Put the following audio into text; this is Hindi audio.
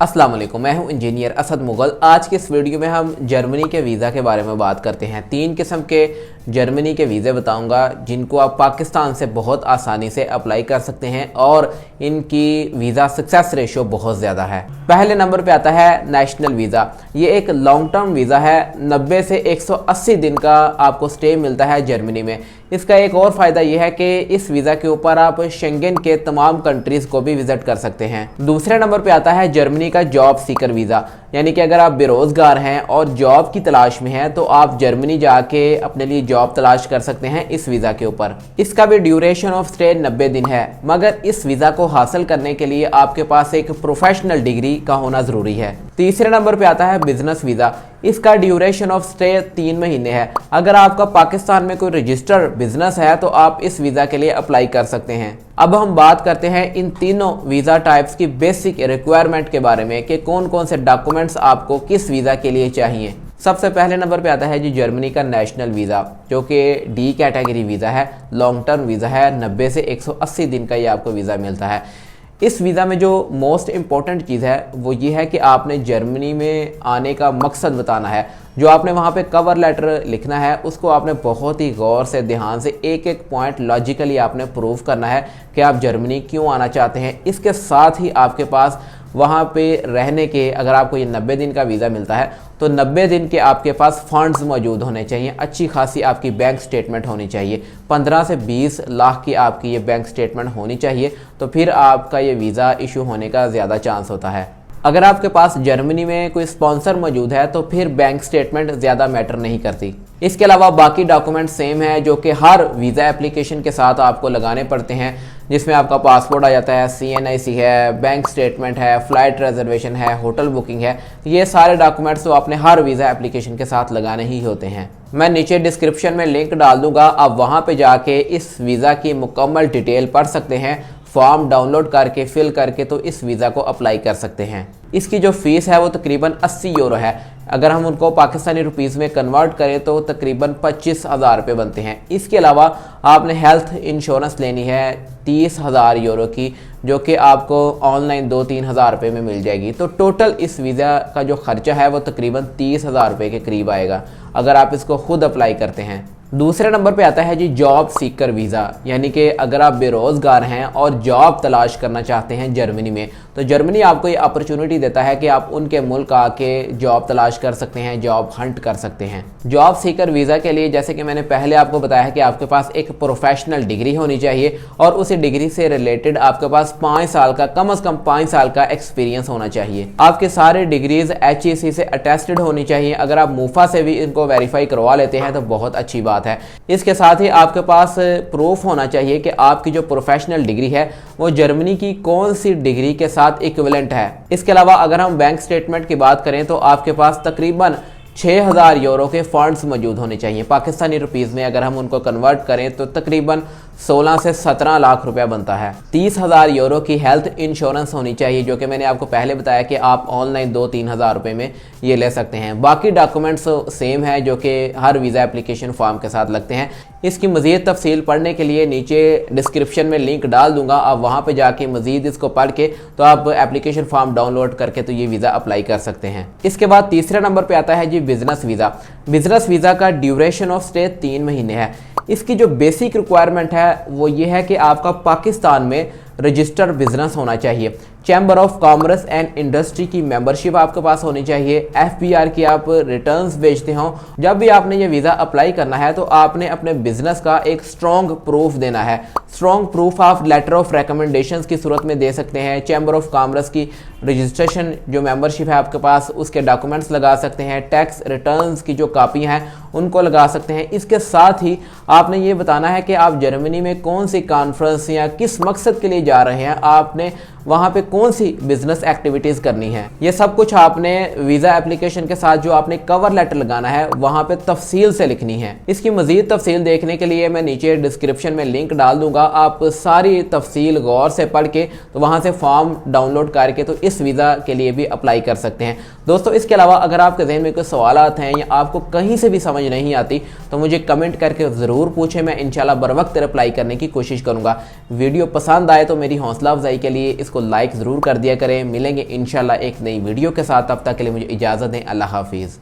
अस्सलाम वालेकुम, मैं हूं इंजीनियर असद मुगल। आज के इस वीडियो में हम जर्मनी के वीज़ा के बारे में बात करते हैं। 3 किस्म के जर्मनी के वीज़े बताऊंगा जिनको आप पाकिस्तान से बहुत आसानी से अप्लाई कर सकते हैं और इनकी वीज़ा सक्सेस रेशो बहुत ज़्यादा है। पहले नंबर पे आता है नेशनल वीज़ा। ये एक लॉन्ग टर्म वीज़ा है। 90 से 180 दिन का आपको स्टे मिलता है जर्मनी में। इसका एक और फ़ायदा यह है कि इस वीज़ा के ऊपर आप शेंगन के तमाम कंट्रीज़ को भी विजिट कर सकते हैं। दूसरे नंबर पे आता है जर्मनी का जॉब सीकर वीज़ा, यानी कि अगर आप बेरोज़गार हैं और जॉब की तलाश में हैं तो आप जर्मनी जाके अपने लिए जॉब तलाश कर सकते हैं इस वीज़ा के ऊपर। इसका भी ड्यूरेशन ऑफ स्टे 90 दिन है, मगर इस वीज़ा को हासिल करने के लिए आपके पास एक प्रोफेशनल डिग्री का होना ज़रूरी है। तीसरे नंबर पे आता है बिजनेस वीज़ा। इसका ड्यूरेशन ऑफ स्टे 3 महीने है। अगर आपका पाकिस्तान में कोई रजिस्टर्ड बिजनेस है तो आप इस वीज़ा के लिए अप्लाई कर सकते हैं। अब हम बात करते हैं इन तीनों वीज़ा टाइप्स की बेसिक रिक्वायरमेंट के बारे में कि कौन कौन से डॉक्यूमेंट्स आपको किस वीज़ा के लिए चाहिए। सबसे पहले नंबर पे आता है जी जर्मनी का नेशनल वीज़ा, जो कि डी कैटेगरी वीज़ा है, लॉन्ग टर्म वीज़ा है। 90 से 180 दिन का ये आपको वीज़ा मिलता है। इस वीज़ा में जो मोस्ट इम्पॉर्टेंट चीज़ है वो ये है कि आपने जर्मनी में आने का मकसद बताना है। जो आपने वहाँ पे कवर लेटर लिखना है उसको आपने बहुत ही गौर से ध्यान से एक एक पॉइंट लॉजिकली आपने प्रूव करना है कि आप जर्मनी क्यों आना चाहते हैं। इसके साथ ही आपके पास वहाँ पे रहने के, अगर आपको ये 90 दिन का वीज़ा मिलता है तो 90 दिन के आपके पास फंड्स मौजूद होने चाहिए। अच्छी खासी आपकी बैंक स्टेटमेंट होनी चाहिए। 15 से 20 लाख की आपकी ये बैंक स्टेटमेंट होनी चाहिए, तो फिर आपका ये वीज़ा इशू होने का ज़्यादा चांस होता है। अगर आपके पास जर्मनी में कोई स्पॉन्सर मौजूद है तो फिर बैंक स्टेटमेंट ज़्यादा मैटर नहीं करती। इसके अलावा बाकी डॉक्यूमेंट सेम है जो कि हर वीज़ा एप्लीकेशन के साथ आपको लगाने पड़ते हैं, जिसमें आपका पासपोर्ट आ जाता है, CNIC है, बैंक स्टेटमेंट है, फ़्लाइट रिजर्वेशन है, होटल बुकिंग है। ये सारे डॉक्यूमेंट्स तो आपने हर वीज़ा एप्लीकेशन के साथ लगाने ही होते हैं। मैं नीचे डिस्क्रिप्शन में लिंक डाल दूंगा, आप वहाँ पे जाके इस वीज़ा की मुकम्मल डिटेल पढ़ सकते हैं। फॉर्म डाउनलोड करके फिल करके तो इस वीज़ा को अप्लाई कर सकते हैं। इसकी जो फ़ीस है वो तकरीबन 80 यूरो है। अगर हम उनको पाकिस्तानी रुपीज़ में कन्वर्ट करें तो तकरीबन 25,000 रुपये बनते हैं। इसके अलावा आपने हेल्थ इंश्योरेंस लेनी है 30,000 यूरो की, जो कि आपको ऑनलाइन 2-3 हज़ार रुपये में मिल जाएगी। तो टोटल इस वीज़ा का जो खर्चा है वो तकरीबन 30,000 रुपये के करीब आएगा अगर आप इसको खुद अप्लाई करते हैं। दूसरे नंबर पे आता है जी जॉब सीकर वीज़ा, यानी कि अगर आप बेरोज़गार हैं और जॉब तलाश करना चाहते हैं जर्मनी में, तो जर्मनी आपको ये अपॉर्चुनिटी देता है कि आप उनके मुल्क आके जॉब तलाश कर सकते हैं, जॉब हंट कर सकते हैं। जॉब सीकर वीज़ा के लिए जैसे कि मैंने पहले आपको बताया कि आपके पास एक प्रोफेशनल डिग्री होनी चाहिए और उसी डिग्री से रिलेटेड आपके पास 5 साल का, कम अज़ कम 5 साल का एक्सपीरियंस होना चाहिए। आपके सारे डिग्रीज HEC से अटेस्टेड होनी चाहिए। अगर आप मूफा से भी इनको वेरीफाई करवा लेते हैं तो बहुत अच्छी बात है। इसके साथ ही आपके पास प्रूफ होना चाहिए कि आपकी जो प्रोफेशनल डिग्री है वो जर्मनी की कौन सी डिग्री के साथ इक्विवेलेंट है। इसके अलावा अगर हम बैंक स्टेटमेंट की बात करें तो आपके पास तकरीबन 6,000 यूरो के फंड्स मौजूद होने चाहिए। पाकिस्तानी रुपीज़ में अगर हम उनको कन्वर्ट करें तो तकरीबन 16 से 17 लाख रुपया बनता है। 30,000 यूरो की हेल्थ इंश्योरेंस होनी चाहिए, जो कि मैंने आपको पहले बताया कि आप ऑनलाइन 2-3 हज़ार रुपये में ये ले सकते हैं। बाकी डॉक्यूमेंट्स सेम है जो कि हर वीज़ा एप्लीकेशन फॉर्म के साथ लगते हैं। इसकी मज़ीद तफसील पढ़ने के लिए नीचे डिस्क्रिप्शन में लिंक डाल दूंगा, आप वहाँ पे जाके मज़ीद इसको पढ़ के तो आप एप्लीकेशन फॉर्म डाउनलोड करके तो ये वीज़ा अप्लाई कर सकते हैं। इसके बाद तीसरे नंबर पे आता है जी बिज़नेस वीज़ा। बिज़नेस वीज़ा का ड्यूरेशन ऑफ स्टे 3 महीने है। इसकी जो बेसिक रिक्वायरमेंट है वो ये है कि आपका पाकिस्तान में रजिस्टर्ड बिजनेस होना चाहिए। Chamber of commerce and industry की मेंबरशिप आपके पास होनी चाहिए। FBR की आप रिटर्न्स बेचते हो। जब भी आपने ये वीज़ा अप्लाई करना है तो आपने अपने बिजनेस का एक स्ट्रॉन्ग प्रूफ देना है। स्ट्रॉन्ग प्रूफ आप लेटर ऑफ रिकमेंडेशंस की सूरत में दे सकते हैं। चैम्बर ऑफ कॉमर्स की रजिस्ट्रेशन जो मेंबरशिप है आपके पास उसके डॉक्यूमेंट्स लगा सकते हैं। टैक्स रिटर्न्स की जो कापियाँ हैं उनको लगा सकते हैं। इसके साथ ही आपने ये बताना है कि आप जर्मनी में कौन सी कॉन्फ्रेंस या किस मकसद के लिए जा रहे हैं, आपने वहाँ पे कौन सी बिजनेस एक्टिविटीज़ करनी है। ये सब कुछ आपने वीज़ा एप्लीकेशन के साथ जो आपने कवर लेटर लगाना है वहाँ पे तफसील से लिखनी है। इसकी मज़ीद तफसील देखने के लिए मैं नीचे डिस्क्रिप्शन में लिंक डाल दूंगा, आप सारी तफसील गौर से पढ़ के तो वहाँ से फॉर्म डाउनलोड करके तो इस वीज़ा के लिए भी अप्लाई कर सकते हैं। दोस्तों, इसके अलावा अगर आपके जहन में कोई सवालात हैं या आपको कहीं से भी समझ नहीं आती तो मुझे कमेंट करके ज़रूर पूछें, मैं इंशाल्लाह बर वक्त रिप्लाई करने की कोशिश करूँगा। वीडियो पसंद आए तो मेरी हौसला अफजाई के लिए इसको इसको लाइक ज़रूर कर दिया करें। मिलेंगे इंशाल्लाह एक नई वीडियो के साथ, तब तक के लिए मुझे इजाज़त दें। अल्लाह हाफिज़।